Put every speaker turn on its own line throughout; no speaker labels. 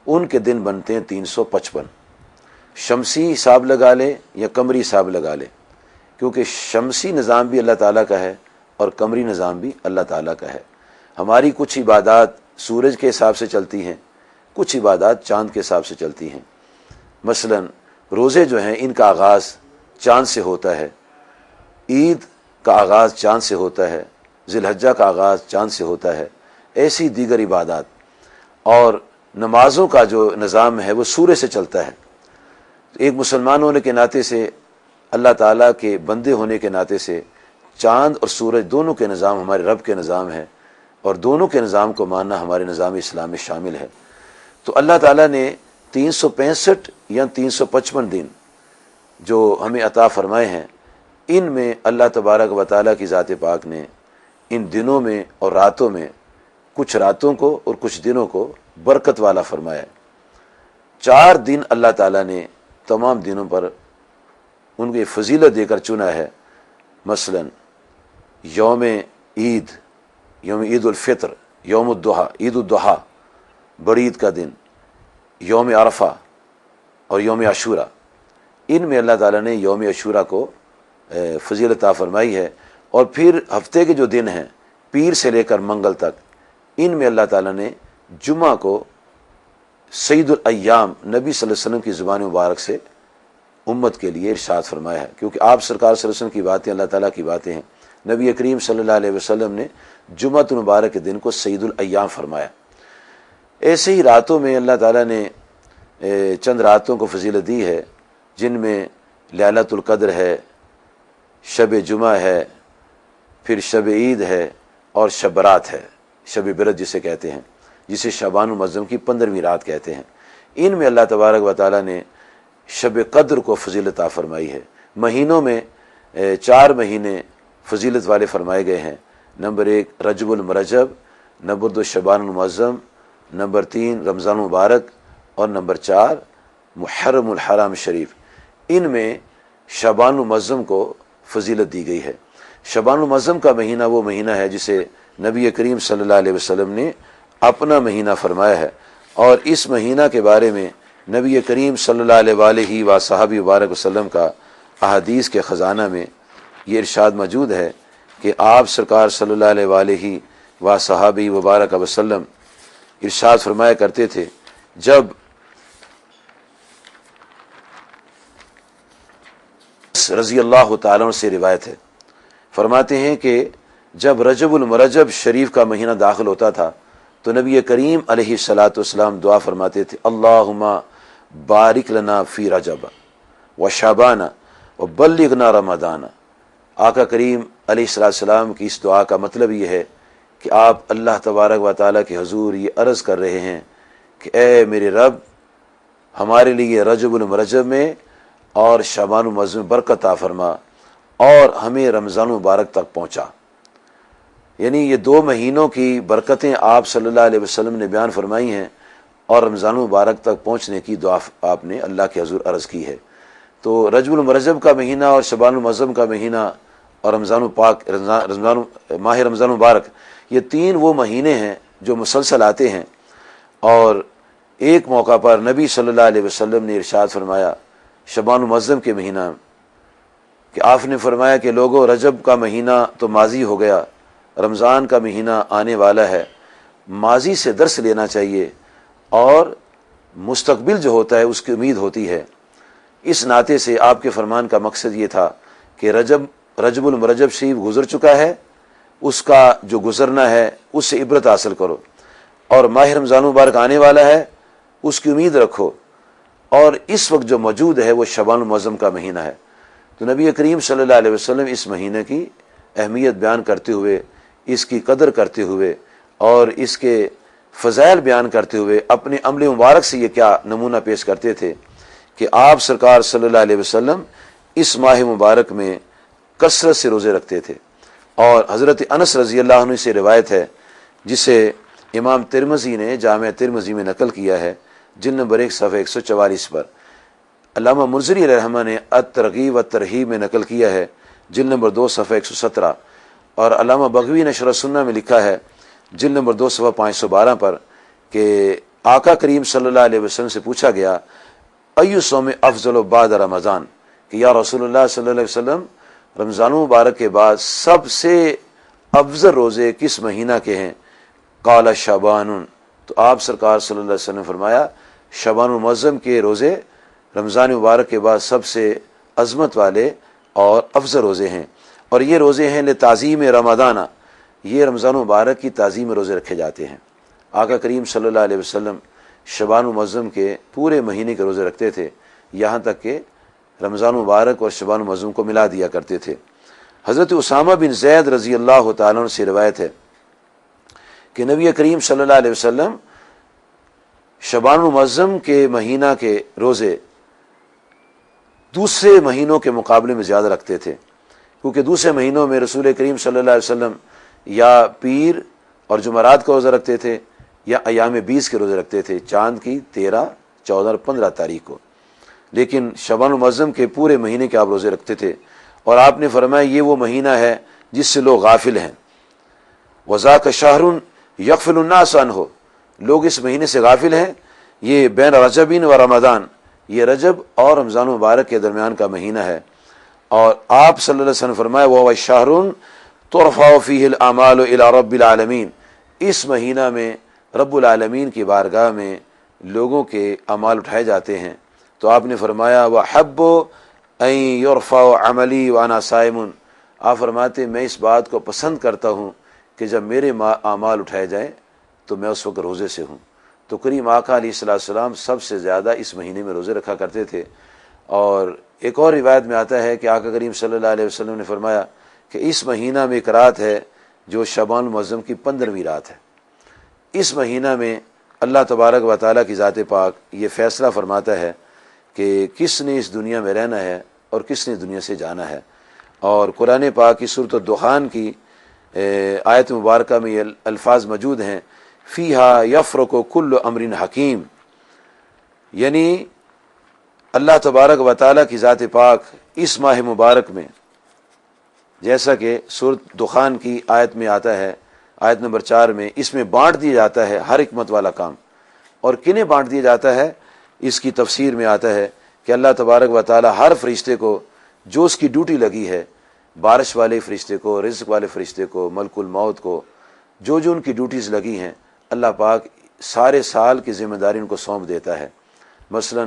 ان کے دن بنتے ہیں 355۔ شمسی حساب لگا لے یا قمری حساب لگا لے، کیونکہ شمسی نظام بھی اللہ تعالیٰ کا ہے اور قمری نظام بھی اللہ تعالیٰ کا ہے۔ ہماری کچھ عبادات سورج کے حساب سے چلتی ہیں، کچھ عبادات چاند کے حساب سے چلتی ہیں۔ مثلا روزے جو ہیں ان کا آغاز چاند سے ہوتا ہے، عید کا آغاز چاند سے ہوتا ہے، ذی الحجہ کا آغاز چاند سے ہوتا ہے، ایسی دیگر عبادات۔ اور نمازوں کا جو نظام ہے وہ سورج سے چلتا ہے۔ ایک مسلمان ہونے کے ناطے سے، اللہ تعالیٰ کے بندے ہونے کے ناطے سے، چاند اور سورج دونوں کے نظام ہمارے رب کے نظام ہے، اور دونوں کے نظام کو ماننا ہمارے نظام اسلام میں شامل ہے۔ تو اللہ تعالیٰ نے 365 یا 355 دن جو ہمیں عطا فرمائے ہیں، ان میں اللہ تبارک و تعالیٰ کی ذات پاک نے ان دنوں میں اور راتوں میں کچھ راتوں کو اور کچھ دنوں کو برکت والا فرمایا ہے۔ 4 دن اللہ تعالیٰ نے تمام دنوں پر ان کی فضیلت دے کر چنا ہے۔ مثلا یوم عید، یوم عید الفطر، یوم الضحیٰ، عید الضحیٰ بڑی عید کا دن، یوم عرفہ اور یوم عاشوراء، ان میں اللہ تعالیٰ نے یوم عاشوراء کو فضیلت عطا فرمائی ہے۔ اور پھر ہفتے کے جو دن ہیں پیر سے لے کر منگل تک، ان میں اللہ تعالیٰ نے جمعہ کو سید الایام نبی صلی اللہ علیہ وسلم کی زبان مبارک سے امت کے لیے ارشاد فرمایا ہے، کیونکہ آپ سرکار صلی اللہ علیہ وسلم کی باتیں اللہ تعالیٰ کی باتیں ہیں۔ نبی کریم صلی اللہ علیہ وسلم نے جمعۃ المبارک کے دن کو سید الایام فرمایا۔ ایسے ہی راتوں میں اللہ تعالیٰ نے چند راتوں کو فضیلت دی ہے، جن میں لیلۃ القدر ہے، شب جمعہ ہے، پھر شب عید ہے اور شب برات ہے، شب برات جسے کہتے ہیں، جسے شعبان المعظم کی 15ویں رات کہتے ہیں۔ ان میں اللہ تبارک و تعالیٰ نے شب قدر کو فضیلت عطا فرمائی ہے۔ مہینوں میں 4 مہینے فضیلت والے فرمائے گئے ہیں۔ نمبر 1 رجب المرجب، نمبر 2 شعبان المعظم، نمبر 3 رمضان المبارک، اور نمبر 4 محرم الحرام شریف۔ ان میں شعبان المعظم کو فضیلت دی گئی ہے۔ شعبان المعظم کا مہینہ وہ مہینہ ہے جسے نبی کریم صلی اللہ علیہ وسلم نے اپنا مہینہ فرمایا ہے، اور اس مہینہ کے بارے میں نبی کریم صلی اللہ علیہ وآلہ و صحابہ مبارک وسلم کا احادیث کے خزانہ میں یہ ارشاد موجود ہے کہ آپ سرکار صلی اللہ علیہ وآلہ و صحابہ مبارک وسلم ارشاد فرمایا کرتے تھے، جب رضی اللہ تعالیٰ عنہ سے روایت ہے، فرماتے ہیں کہ جب رجب المرجب شریف کا مہینہ داخل ہوتا تھا تو نبی کریم علیہ الصلاۃ والسلام دعا فرماتے تھے، اللہم بارک لنا فی رجب و شعبان و بلغنا رمضان۔ آقا کریم علیہ السلام کی اس دعا کا مطلب یہ ہے کہ آپ اللہ تبارک و تعالیٰ کے حضور یہ عرض کر رہے ہیں کہ اے میرے رب، ہمارے لیے رجب المرجب میں اور شعبان المعظم میں برکت عطا فرما، اور ہمیں رمضان مبارک تک پہنچا۔ یعنی یہ 2 مہینوں کی برکتیں آپ صلی اللہ علیہ وسلم نے بیان فرمائی ہیں، اور رمضان مبارک تک پہنچنے کی دعا آپ نے اللہ کے حضور عرض کی ہے۔ تو رجب المرجب کا مہینہ اور شعبان المعظم کا مہینہ اور ماہ رمضان مبارک، یہ 3 وہ مہینے ہیں جو مسلسل آتے ہیں۔ اور ایک موقع پر نبی صلی اللہ علیہ وسلم نے ارشاد فرمایا شعبان المعظم کے مہینہ کہ آپ نے فرمایا کہ لوگوں، رجب کا مہینہ تو ماضی ہو گیا، رمضان کا مہینہ آنے والا ہے، ماضی سے درس لینا چاہیے اور مستقبل جو ہوتا ہے اس کی امید ہوتی ہے۔ اس ناطے سے آپ کے فرمان کا مقصد یہ تھا کہ رجب المرجب شریف گزر چکا ہے، اس کا جو گزرنا ہے اس سے عبرت حاصل کرو، اور ماہ رمضان مبارک آنے والا ہے اس کی امید رکھو، اور اس وقت جو موجود ہے وہ شعبان المعظم کا مہینہ ہے۔ تو نبی کریم صلی اللہ علیہ وسلم اس مہینے کی اہمیت بیان کرتے ہوئے، اس کی قدر کرتے ہوئے اور اس کے فضائل بیان کرتے ہوئے اپنے عمل مبارک سے یہ کیا نمونہ پیش کرتے تھے کہ آپ سرکار صلی اللہ علیہ وسلم اس ماہ مبارک میں کثرت سے روزے رکھتے تھے۔ اور حضرت انس رضی اللہ عنہ سے روایت ہے، جسے امام ترمذی نے جامع ترمذی میں نقل کیا ہے، جلد نمبر 1 صفحہ 144 پر۔ علامہ منذری علیہ رحمہ نے الترغیب والترہیب میں نقل کیا ہے، جلد نمبر 2 صفحہ 117، اور علامہ بغوی نے شرح سنہ میں لکھا ہے، جلد نمبر 2 صفحہ 512 پر، کہ آقا کریم صلی اللہ علیہ وسلم سے پوچھا گیا ایو صوم افضل بعد رمضان، کہ یا رسول اللہ صلی اللہ علیہ وسلم رمضان مبارک کے بعد سب سے افضل روزے کس مہینہ کے ہیں؟ قال شعبان، تو آپ سرکار صلی اللہ علیہ وسلم نے فرمایا شعبان المعظم کے روزے رمضان مبارک کے بعد سب سے عظمت والے اور افضل روزے ہیں، اور یہ روزے ہیں لتعظیم رمضان، یہ رمضان مبارک کی تعظیم روزے رکھے جاتے ہیں۔ آقا کریم صلی اللہ علیہ وسلم شعبان المعظم کے پورے مہینے کے روزے رکھتے تھے، یہاں تک کہ رمضان مبارک اور شعبان المعظم کو ملا دیا کرتے تھے۔ حضرت اسامہ بن زید رضی اللہ تعالیٰ عنہ سے روایت ہے کہ نبی کریم صلی اللہ علیہ وسلم شعبان المعظم کے مہینہ کے روزے دوسرے مہینوں کے مقابلے میں زیادہ رکھتے تھے، کیونکہ دوسرے مہینوں میں رسول کریم صلی اللہ علیہ وسلم یا پیر اور جمعرات کا روزہ رکھتے تھے یا ایام 20 کے روزے رکھتے تھے، چاند کی 13، 14 اور 15 تاریخ کو، لیکن شعبان المعظم کے پورے مہینے کے آپ روزے رکھتے تھے، اور آپ نے فرمایا یہ وہ مہینہ ہے جس سے لوگ غافل ہیں، وذاک شہر یغفل الناس عنہ، لوگ اس مہینے سے غافل ہیں، یہ بین رجب و رمضان، یہ رجب اور رمضان مبارک کے درمیان کا مہینہ ہے، اور آپ صلی اللہ علیہ وسلم فرمایا وہو شہر ترفع فیہ الاعمال الی رب العالمین، اس مہینہ میں رب العالمین کی بارگاہ میں لوگوں کے اعمال اٹھائے جاتے ہیں، تو آپ نے فرمایا وحب ان یرفع عملی وانا صائم، آپ فرماتے میں اس بات کو پسند کرتا ہوں کہ جب میرے اعمال اٹھائے جائیں تو میں اس وقت روزے سے ہوں۔ تو کریم آقا علیہ السلام سب سے زیادہ اس مہینے میں روزے رکھا کرتے تھے، اور ایک اور روایت میں آتا ہے کہ آقا کریم صلی اللہ علیہ وسلم نے فرمایا کہ اس مہینہ میں ایک رات ہے جو شعبان المعظم کی 15ویں رات ہے، اس مہینہ میں اللہ تبارک و تعالیٰ کی ذات پاک یہ فیصلہ فرماتا ہے کہ کس نے اس دنیا میں رہنا ہے اور کس نے دنیا سے جانا ہے، اور قرآن پاک کی سورۃ الدخان کی آیت مبارکہ میں یہ الفاظ موجود ہیں فیہا یفرق کل امر حکیم، یعنی اللہ تبارک و تعالیٰ کی ذات پاک اس ماہ مبارک میں، جیسا کہ سورۃ دخان کی آیت میں آتا ہے، آیت نمبر 4 میں، اس میں بانٹ دیا جاتا ہے ہر حکمت والا کام، اور کنہیں بانٹ دیا جاتا ہے اس کی تفسیر میں آتا ہے کہ اللہ تبارک و تعالیٰ ہر فرشتے کو جو اس کی ڈیوٹی لگی ہے، بارش والے فرشتے کو، رزق والے فرشتے کو، ملک الموت کو، جو جو ان کی ڈیوٹیز لگی ہیں، اللہ پاک سارے سال کی ذمہ داری ان کو سونپ دیتا ہے۔ مثلا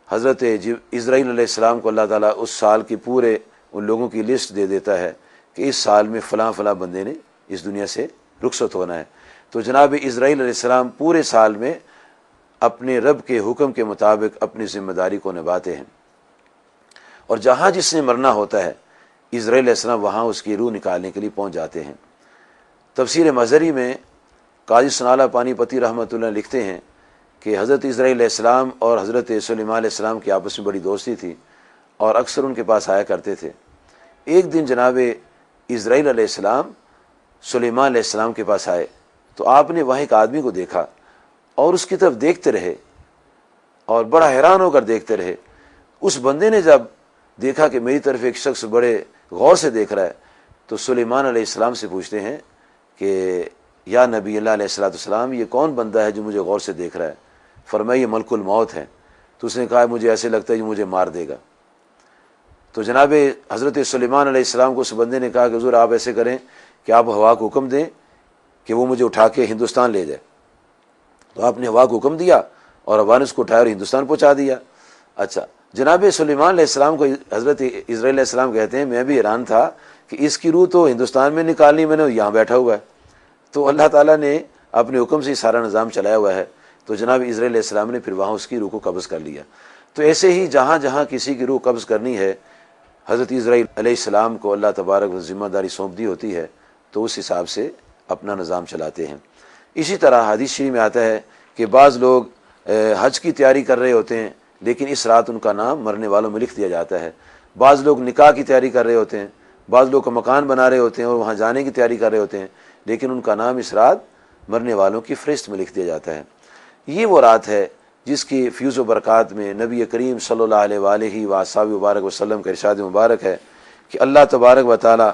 حضرت اسرائیل علیہ السلام کو اللہ تعالیٰ اس سال کی پورے ان لوگوں کی لسٹ دے دیتا ہے کہ اس سال میں فلاں فلاں بندے نے اس دنیا سے رخصت ہونا ہے، تو جناب اسرائیل علیہ السلام پورے سال میں اپنے رب کے حکم کے مطابق اپنی ذمہ داری کو نبھاتے ہیں، اور جہاں جس نے مرنا ہوتا ہے اسرائیل علیہ السلام وہاں اس کی روح نکالنے کے لیے پہنچ جاتے ہیں۔ تفسیر مظہری میں قاضی ثناءاللہ پانی پتی رحمۃ اللہ لکھتے ہیں کہ حضرت اسرائیل علیہ السلام اور حضرت سلیمان علیہ السلام کی آپس میں بڑی دوستی تھی، اور اکثر ان کے پاس آیا کرتے تھے۔ ایک دن جناب اسرائیل علیہ السلام سلیمان علیہ السلام کے پاس آئے، تو آپ نے وہاں ایک آدمی کو دیکھا اور اس کی طرف دیکھتے رہے، اور بڑا حیران ہو کر دیکھتے رہے۔ اس بندے نے جب دیکھا کہ میری طرف ایک شخص بڑے غور سے دیکھ رہا ہے، تو سلیمان علیہ السلام سے پوچھتے ہیں کہ یا نبی اللہ علیہ السلام یہ کون بندہ ہے جو مجھے غور سے دیکھ رہا ہے؟ فرمایا یہ ملک الموت ہے۔ تو اس نے کہا مجھے ایسے لگتا ہے کہ مجھے مار دے گا۔ تو جناب حضرت سلیمان علیہ السلام کو اس بندے نے کہا کہ حضور آپ ایسے کریں کہ آپ ہوا کو حکم دیں کہ وہ مجھے اٹھا کے ہندوستان لے جائے۔ تو آپ نے ہوا کو حکم دیا اور ہوا نے اس کو اٹھایا اور ہندوستان پہنچا دیا۔ اچھا، جناب سلیمان علیہ السلام کو حضرت اسرائیل علیہ السلام کہتے ہیں میں بھی حیران تھا کہ اس کی روح تو ہندوستان میں نکالنی، میں نے یہاں بیٹھا ہوا ہے، تو اللہ تعالیٰ نے اپنے حکم سے سارا نظام چلایا ہوا ہے، تو جناب اسرائیل علیہ السلام نے پھر وہاں اس کی روح کو قبض کر لیا۔ تو ایسے ہی جہاں جہاں کسی کی روح قبض کرنی ہے حضرت اسرائیل علیہ السلام کو اللہ تبارک و ذمہ داری سونپ دی ہوتی ہے، تو اس حساب سے اپنا نظام چلاتے ہیں۔ اسی طرح حدیث شریف میں آتا ہے کہ بعض لوگ حج کی تیاری کر رہے ہوتے ہیں، لیکن اس رات ان کا نام مرنے والوں میں لکھ دیا جاتا ہے۔ بعض لوگ نکاح کی تیاری کر رہے ہوتے ہیں، بعض لوگ مکان بنا رہے ہوتے ہیں اور وہاں جانے کی تیاری کر رہے ہوتے ہیں، لیکن ان کا نام اس رات مرنے والوں کی فہرست میں لکھ دیا جاتا ہے۔ یہ وہ رات ہے جس کی فیوز و برکات میں نبی کریم صلی اللہ علیہ وآلہ وآصحابہ مبارک وسلم کا ارشاد مبارک ہے کہ اللہ تبارک و تعالی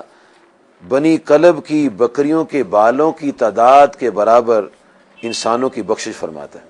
بنی کلب کی بکریوں کے بالوں کی تعداد کے برابر انسانوں کی بخشش فرماتا ہے۔